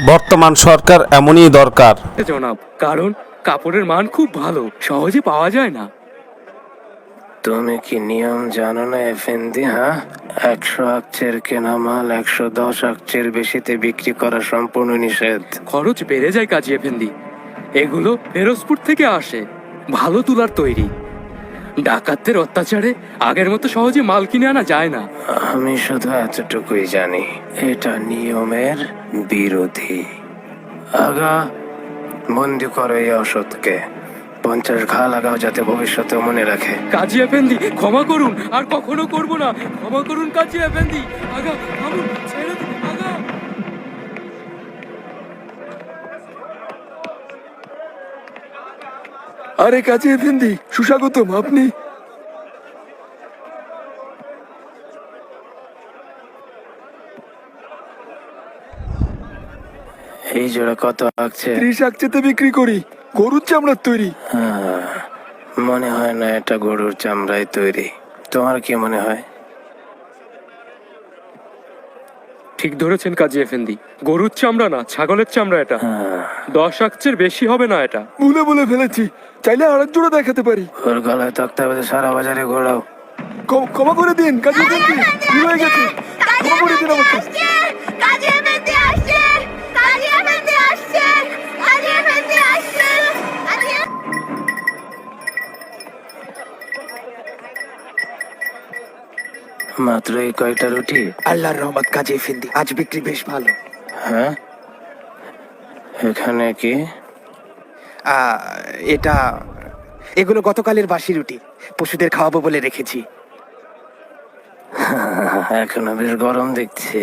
বর্তমান সরকার এমনই দরকার। জনাব, কারণ কাপড়ের মান খুব ভালো, সহজে পাওয়া যায় না। তুমি কি নিয়ম জানো না এফেন্দি? হ্যাঁ, 100 আকচের কেনা মাল 110 আকচের বেশিতে বিক্রি করা সম্পূর্ণ নিষেধ। খরচ বেড়ে যায় কাজী এফেন্দি। এগুলো ফেরোজপুর থেকে আসে, ভালো তুলার তৈরি। ডাকাতদের অত্যাচারে আগের মতো সহজে মাল কিনে আনা যায় না। আমি শুধু এতটুকুই জানি, এটা নিয়মের বিরোধী। আগা, বন্দি করো এই অসৎকে। 50 ঘা লাগাও যাতে ভবিষ্যতে মনে রাখে। কাজী এফেন্দি, ক্ষমা করুন, আর কখনো করব না। ক্ষমা করুন কাজী এফেন্দি। আগা থামুন, ছেড়ে দিন আগা। আরে কাজী এফেন্দি, সুস্বাগতম। আপনি? এই জোড়া কত আকছে? 30 আকচেতে বিক্রি করি, গরুর চামড়ার তৈরি। মনে হয় না এটা গরুর চামড়ায় তৈরি। তোমার কি মনে হয়? ঠিক ধরেছেন কাজী এফেন্দি, গরুর চামড়া না, ছাগলের চামড়া এটা। 10 আকচের বেশি হবে না এটা। ভুলে ফেলেছি, চাইলে আরেক জোড়া দেখাতে পারি। ওর গলায় তক্তা বেঁধে সারা বাজারে ঘোরাও। ক্ষমা করে দিন কাজী এফেন্দি, ভুল হয়ে গেছে। ক্ষমা করে দিন আমাকে। মাত্র এই কয়টা রুটি? আল্লাহর রহমত কাজী এফেন্দি, আজ বিক্রি বেশ ভালো। হ্যাঁ, এখানে কি? এটা এগুলো গতকালের বাসি রুটি, পশুদের খাওয়াবো বলে রেখেছি। এখনো বেশ গরম দেখছি।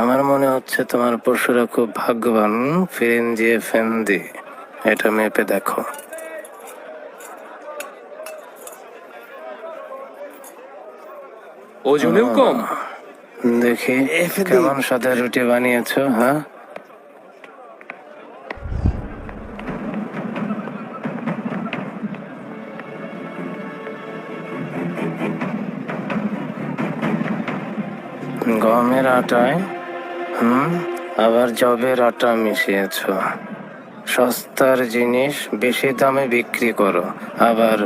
আমার মনে হচ্ছে তোমার পশুরা খুব ভাগ্যবান। ফিরিঞ্জি এফেন্দি, এটা মেপে দেখো। ওজনেও কম। দেখি এফেন্দি। কেমন সাদা রুটি বানিয়েছো। হ্যাঁ, গমের আটায় আবার জবের আটা মিশিয়েছ। সস্তার জিনিস বেশি দামে বিক্রি করো, আবার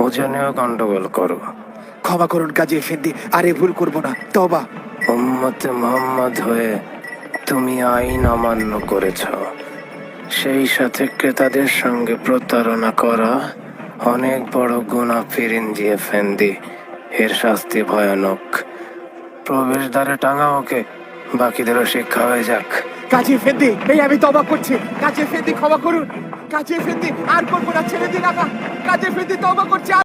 ওজনেও গন্ডগোল করো। ক্ষমা করুন কাজী এফেন্দি, আরে ভুল করবো না, তওবা। উম্মতে মুহাম্মদ হয়ে তুমি আইন অমান্য করেছ, সেই সাথে ক্রেতাদের সঙ্গে প্রতারণা করা অনেক বড় গুনাহ ফিরিঞ্জি এফেন্দি। এর শাস্তি ভয়ানক। প্রবেশদ্বারে টাঙা ওকে, বাকিদেরও শিক্ষা হয়ে যাক। কাজী এফেন্দি, এই আমি তওবা করছি। কাজী এফেন্দি ক্ষমা করুন। কাজী এফেন্দি আর করবো না, ছেড়ে দিন আগা। কাজী এফেন্দি তওবা করছি।